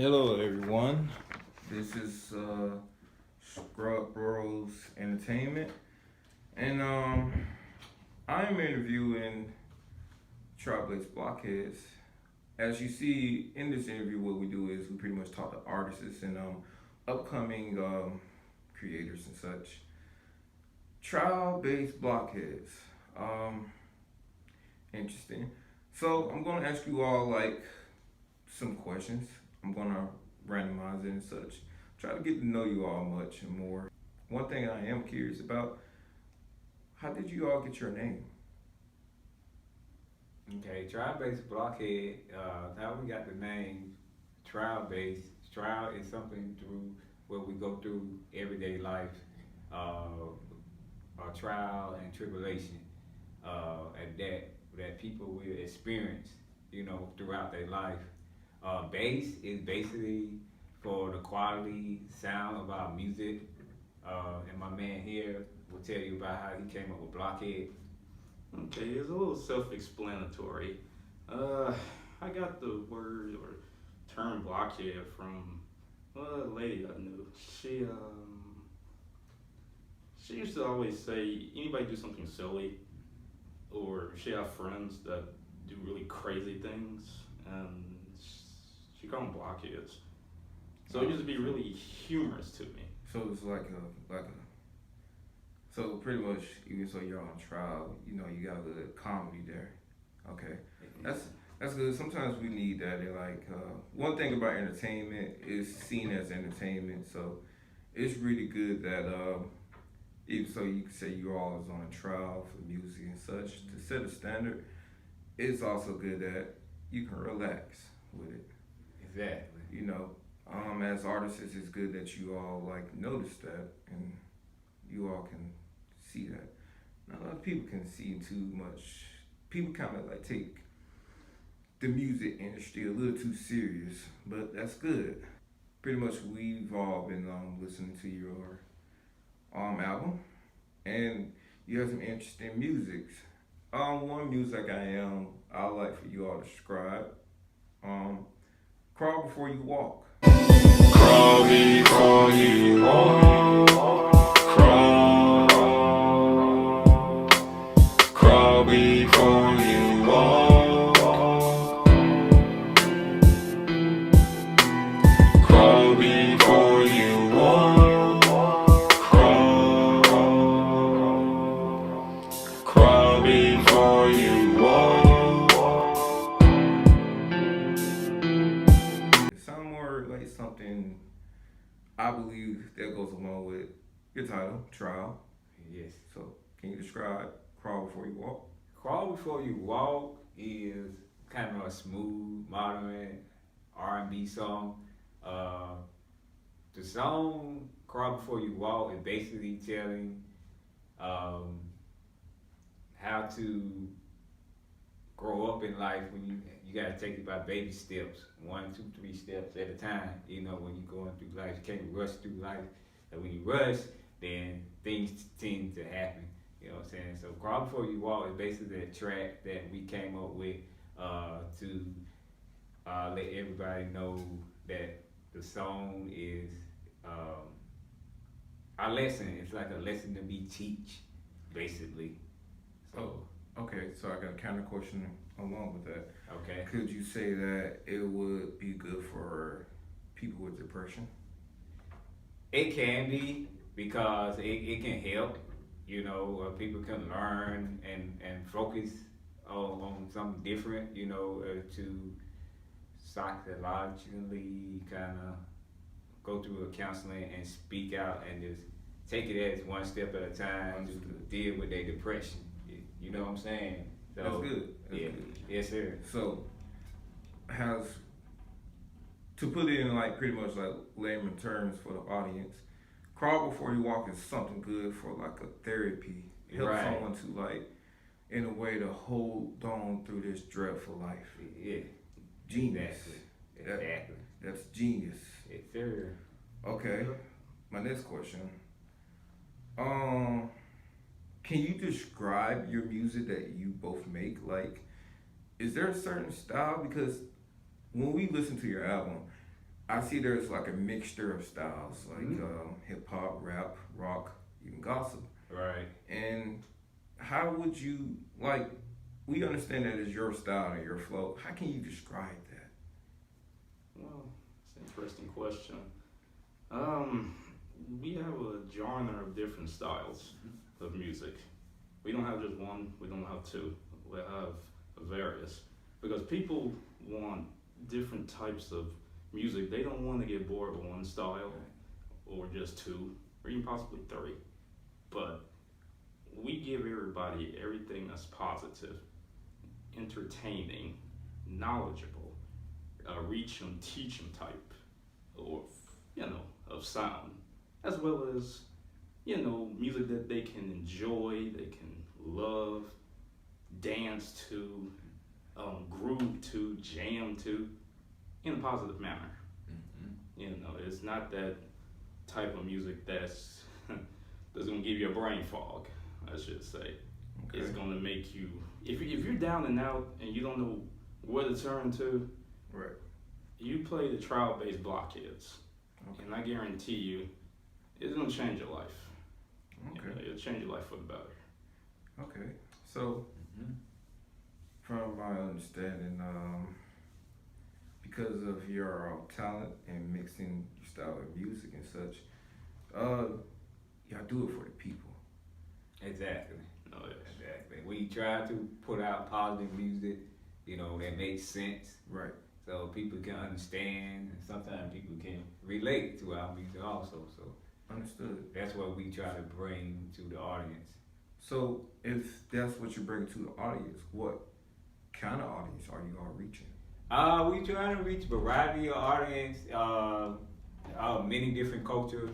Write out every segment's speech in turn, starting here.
Hello, everyone. This is Scrub Bros Entertainment, and I'm interviewing Trailblaze Blockheads. As you see in this interview, what we do is we pretty much talk to artists and upcoming creators and such. Trial-based blockheads. Um, Interesting. So I'm gonna ask you all like some questions. I'm gonna randomize it and such. Try to get to know you all much and more. One thing I am curious about: how did you all get your name? Okay, trial-based blockhead. How we got the name trial-based? Trial is something through what we go through everyday life, a trial and tribulation, and that people will experience, throughout their life. Bass is basically for the quality sound of our music, and my man here will tell you about how he came up with Blockhead. Okay, it's a little self-explanatory. Uh, I got the word or term blockhead from a lady I knew. She used to always say anybody do something silly, or she have friends that do really crazy things, and she called them blockheads. So it used to be really humorous to me. So it's like a so pretty much even so you're on trial, you got a little comedy there. Okay, that's that's good. Sometimes we need that. They're like one thing about entertainment is seen as entertainment, so it's really good that even so you can say you all is on a trial for music and such to set a standard. It's also good that you can relax with it. Exactly. You know, as artists, it's good that you all like notice that and you all can see that. Not a lot of people can see too much. People kind of like take the music industry a little too serious, but that's good. Pretty much, we've all been listening to your album, and you have some interesting musics. One music I like for you all to describe. Um, Crawl Before You Walk. Crawl before you walk. Crawl, crawl before you walk. Crawl before you walk. Crawl, crawl before you walk. It sounds more like something I believe that goes along with your title, Trial. Yes. So, can you describe Crawl Before You Walk? Crawl Before You Walk is kind of a smooth, modern R&B song. Uh, the song Crawl Before You Walk is basically telling um, how to grow up in life when you gotta take it by baby steps, 1, 2, 3 steps at a time. When you're going through life, you can't rush through life. And when you rush, then things tend to happen. You know what I'm saying? So Crawl Before You Walk is basically a track that we came up with to let everybody know that the song is our lesson. It's like a lesson to be teach, basically. So, Okay, so I got a counter question along with that. okay. Could you say that it would be good for people with depression? It can be because it can help. People can learn and focus on something different. To psychologically kind of go through a counseling and speak out and just take it as one step at a time to Understood. deal with their depression. You know what I'm saying? So, That's good. That's yeah. good. Yes, sir. So, has to put it in like pretty much like layman terms for the audience, Crawl Before You Walk is something good for like a therapy. Help Right. someone to like in a way to hold on through this dreadful life. Yeah. Genius. Exactly. That- Exactly. That's genius. Yes, sir. Okay. My next question. Um, can you describe your music that you both make? Like, is there a certain style? Because when we listen to your album, I see there's like a mixture of styles, like Mhm. hip hop, rap, rock, even gospel. Right. And how would you like? We understand that it's your style and your flow. How can you describe that? Well, it's an interesting question. Um, we have a genre of different styles of music. We don't have just one. We don't have two. We have various because people want different types of music. They don't want to get bored with one style or just two or even possibly three. But we give everybody everything that's positive, entertaining, knowledgeable, reach them, teach them type, or of sound, as well as music that they can enjoy, they can love, dance to, groove to, jam to, in a positive manner. It's not that type of music that's gonna give you a brain fog. I should say. Okay. It's gonna make you if you're down and out and you don't know where to turn to. Right. You play the trial-based Blockheads, Okay. and I guarantee you, it's gonna change your life. Okay. It'll change your life for the better. Okay. So, Mhm. from my understanding, because of your talent and mixing your style of music and such, y'all do it for the people. Exactly. Oh yes. Exactly. We try to put out positive music, that makes sense, Right. so people can understand, and sometimes people can relate to our music also. So Understood. that's what we try to bring to the audience. So, if that's what you bring to the audience, what kind of audience are you all reaching? We try to reach a variety of audience, many different cultures.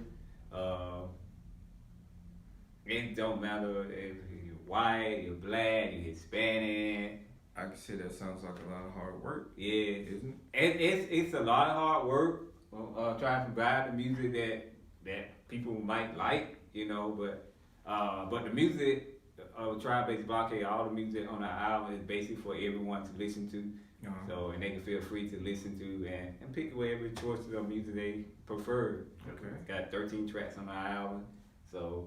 It don't matter if you're white, you're black, you're Hispanic. I can say that sounds like a lot of hard work, Yeah, isn't it? it's a lot of hard work. Trying to provide the music that people might like, but the music of Tribe-Based Blockade, all the music on the album is basically for everyone to listen to. So, and they can feel free to listen to and pick whatever choices of music they prefer. Okay. Got 13 tracks on the album, so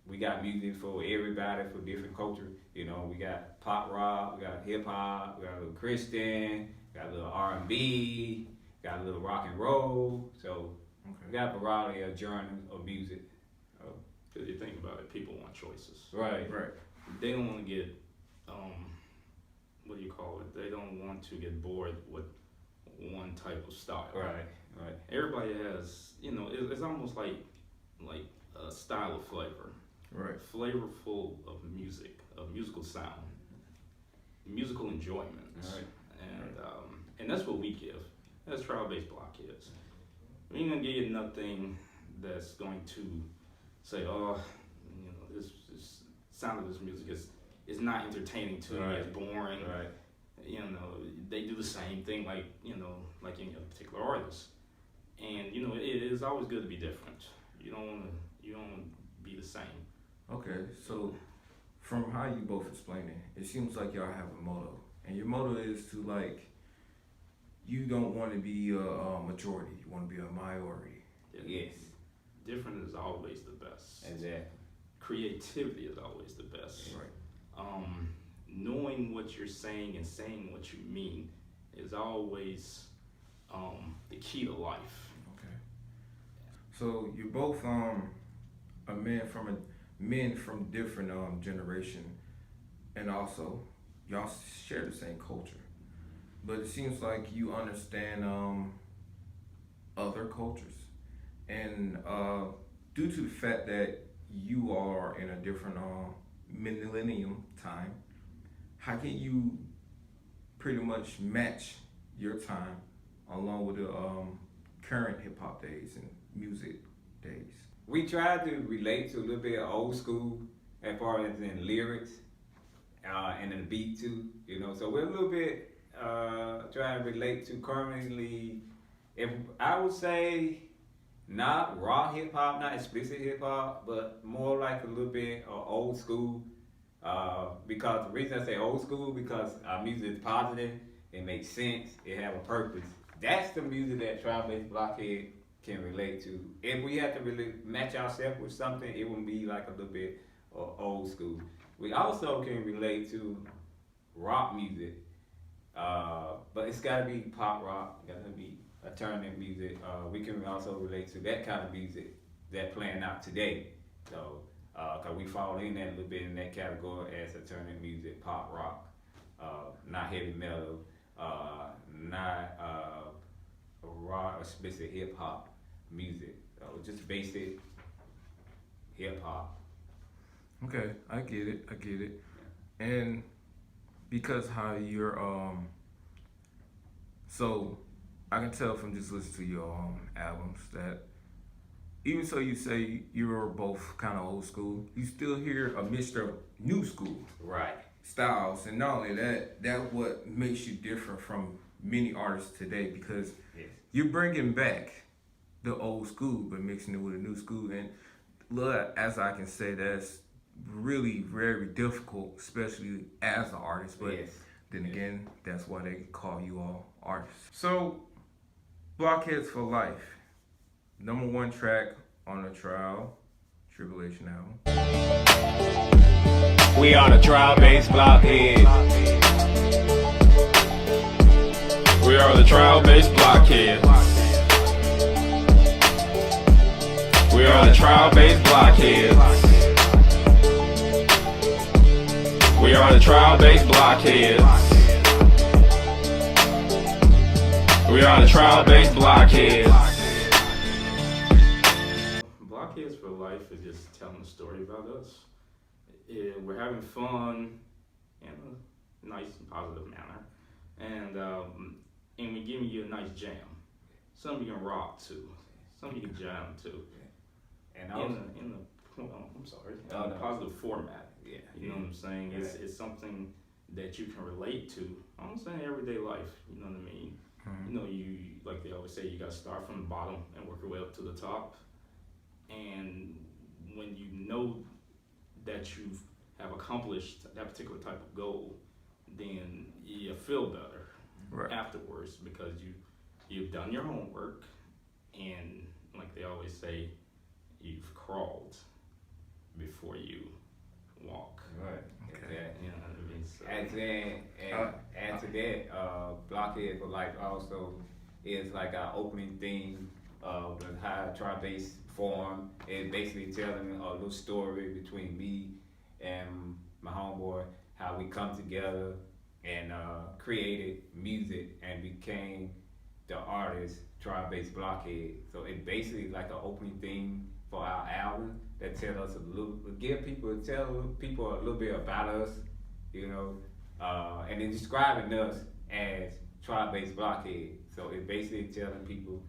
we got music for everybody, for different cultures. We got pop rock, we got hip hop, we got a little Christian, got a little R&B, got a little rock and roll. So we Okay. got a variety of genres of music. Because you think about it, people want choices. Right. Right. They don't want to get what do you call it? They don't want to get bored with one type of style. Right. Everybody has, it's almost like a style of flavor. Right. Flavorful of music, of musical sound, musical enjoyment, Right. and that's what we give. That's trial-based Blockheads. We ain't gonna give you nothing that's going to say, oh, this sound of this music is not entertaining to me. Right. It's boring. Right. They do the same thing like any other particular artist, and it is always good to be different. You don't want to be the same. Okay. So, from how you both explain it, it seems like y'all have a motto, and your motto is to you don't want to be a majority. You want to be a minority. Yes. Different is always the best. Exactly. Creativity is always the best. Right. Knowing what you're saying and saying what you mean is always the key to life. Okay. So you're both men from different generation, and also y'all share the same culture. But it seems like you understand other cultures, and due to the fact that you are in a different millennium time, how can you pretty much match your time along with the current hip hop days and music days? We tried to relate to a little bit of old school as far as in lyrics and in the beat too, So we're a little bit trying to relate to currently, if I would say, not raw hip hop, not explicit hip hop, but more like a little bit old school. Because the reason I say old school because our music is positive, it makes sense, it have a purpose. that's the music that trial-based blockhead can relate to. If we had to really match ourselves with something, it would be like a little bit old school. We also can relate to rock music, but it's gotta be pop rock, gotta be alternative music. We can also relate to that kind of music that playing out today. So, cause we fall in that a little bit in that category as alternative music, pop rock, not heavy metal, not raw or specific hip hop music, just basic hip hop. Okay, I get it. And because how you're so I can tell from just listening to your albums that even so you say you're both kind of old school, you still hear a mixture of new school Right. styles, and not only that, that what makes you different from many artists today because Yes. you're bringing back the old school but mixing it with a new school. And look, as I can say, that's really very difficult, especially as an artist. But Yes. then again, that's why they call you all artists. So, Blockheads for Life, #1 track on the Trial Tribulation album. We are the trial-based blockheads. We are the trial-based blockheads. We are the trial-based blockheads. We are the trial-based blockheads. We are the trial-based blockheads. Blockheads for Life is just telling a story about us. We're having fun in a nice and positive manner, and we're giving you a nice jam. Some you can rock to, some you can jam to. And I'm sorry, in a positive format. Yeah. You know what I'm saying? Yeah. It's something that you can relate to. I'm saying everyday life. You know what I mean? Mm-hmm. You know, you like they always say, you got to start from the bottom and work your way up to the top. And when you know that you have accomplished that particular type of goal, then you feel better Right. afterwards because you've done your homework, and like they always say, you've crawled before you walk. Right. Okay. Exactly. You know what I mean? So, Add to that, Blockhead for Life also is like our opening theme of the High Tri-Base Forum. It's basically telling a little story between me and my homeboy, how we come together and created music and became the artist Tri-Base Blockhead. So it's basically like an opening theme for our album that tell people a little bit about us, you know, and then describing us as Tri-Base Blockhead. So it's basically telling people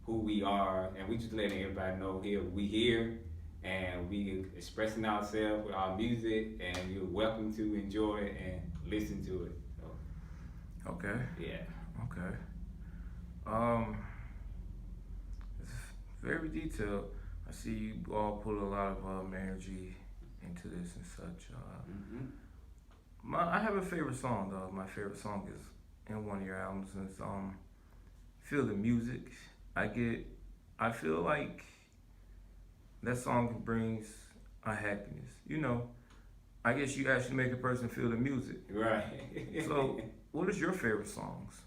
who we are, and we just letting everybody know we here, and we expressing ourselves with our music, and you're welcome to enjoy it and listen to it. So, Okay. yeah. Okay. It's very detailed. I see you all put a lot of energy into this and such. I have a favorite song though. My favorite song is in one of your albums, and it's Feel the Music. I feel like that song brings a happiness. You know, I guess you actually make a person feel the music. Right. So, what is your favorite songs?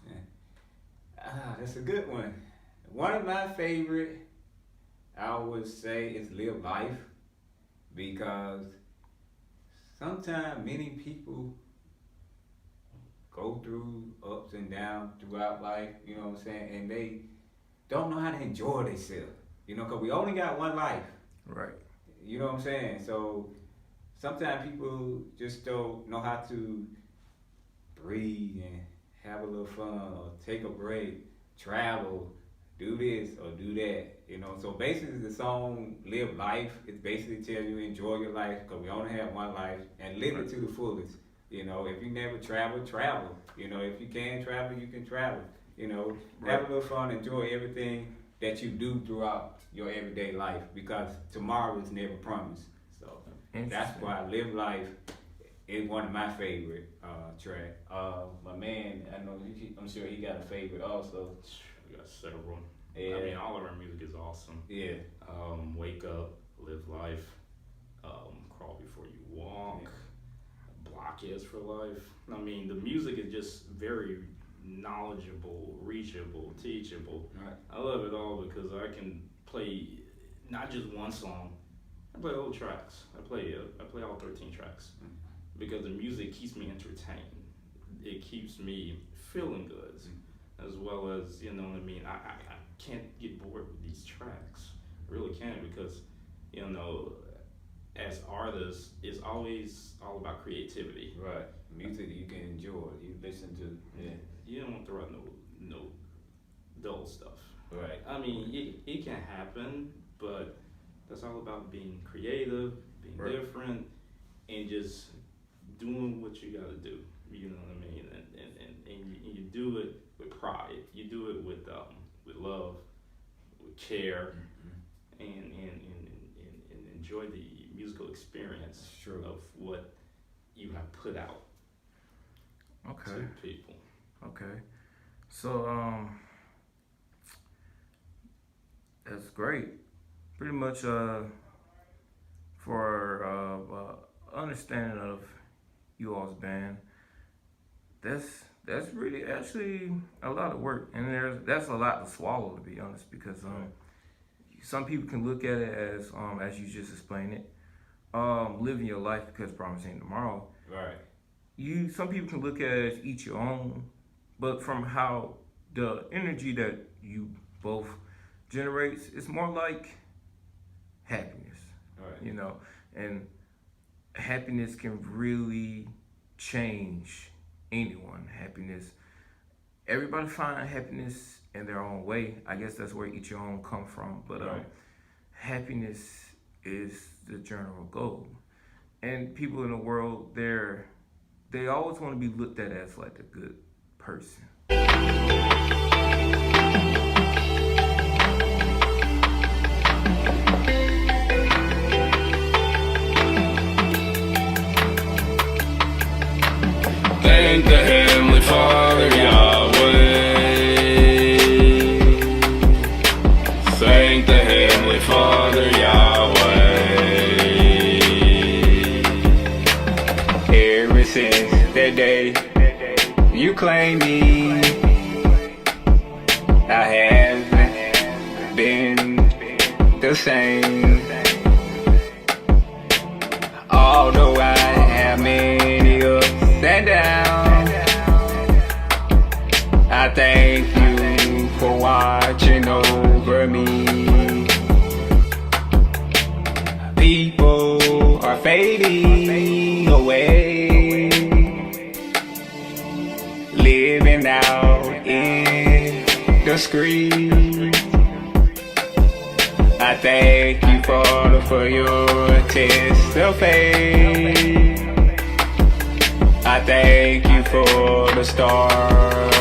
That's a good one. One of my favorite, I would say, is Live Life, because sometimes many people go through ups and downs throughout life, you know what I'm saying, and they don't know how to enjoy themselves, you know, because we only got one life. Right. You know what I'm saying? So sometimes people just don't know how to breathe and have a little fun or take a break, travel, do this or do that, you know. So basically the song Live Life, it's basically tell you enjoy your life because we only have one life and live it to the fullest. You know, if you never travel, travel. You know, if you can travel, you can travel. You know, have a little fun, enjoy everything that you do throughout your everyday life because tomorrow is never promised. So that's why Live Life is one of my favorite track. My man, I'm sure he got a favorite also. we got several. Yeah. I mean, all of our music is awesome. Yeah. Wake Up, Live Life, Crawl Before You Walk, Blockheads for Life. I mean, the music is just very knowledgeable, reachable, teachable. Right. I love it all because I can play not just one song. I play whole tracks. I play all 13 tracks because the music keeps me entertained. It keeps me feeling good, as well as, you know what I mean. I can't get bored with these tracks. I really can't because, you know, as artists, it's always all about creativity. Right. Music you can enjoy. You listen to. Yeah. You don't want to throw out no dull stuff. Right. I mean, it can happen, but that's all about being creative, being Right. different, and just doing what you got to do. You know what I mean? And you do it with pride. You do it with love, with care, and enjoy the musical experience True. of what you have put out Okay. to people. Okay. So that's great. Pretty much for understanding of you all's band, that's really actually a lot of work, and that's a lot to swallow, to be honest, because some people can look at it as you just explained it, living your life because promise ain't tomorrow. Right. Some people can look at it as each your own, but from how the energy that you both generates, it's more like happiness, Right. you know, and happiness can really change anyone. Happiness, everybody find happiness in their own way. I guess that's where each your own come from, but Right. happiness is the general goal, and people in the world, they always want to be looked at as like a good person. Thank the Heavenly Father, Yahweh. Thank the Heavenly Father, Yahweh. Ever since that day you claimed me, I haven't been the same. Although I have many ups and downs, I thank you for watching over me. People are fading away, living out in the screen. I thank you, Father, for your test of faith. I thank you for the stars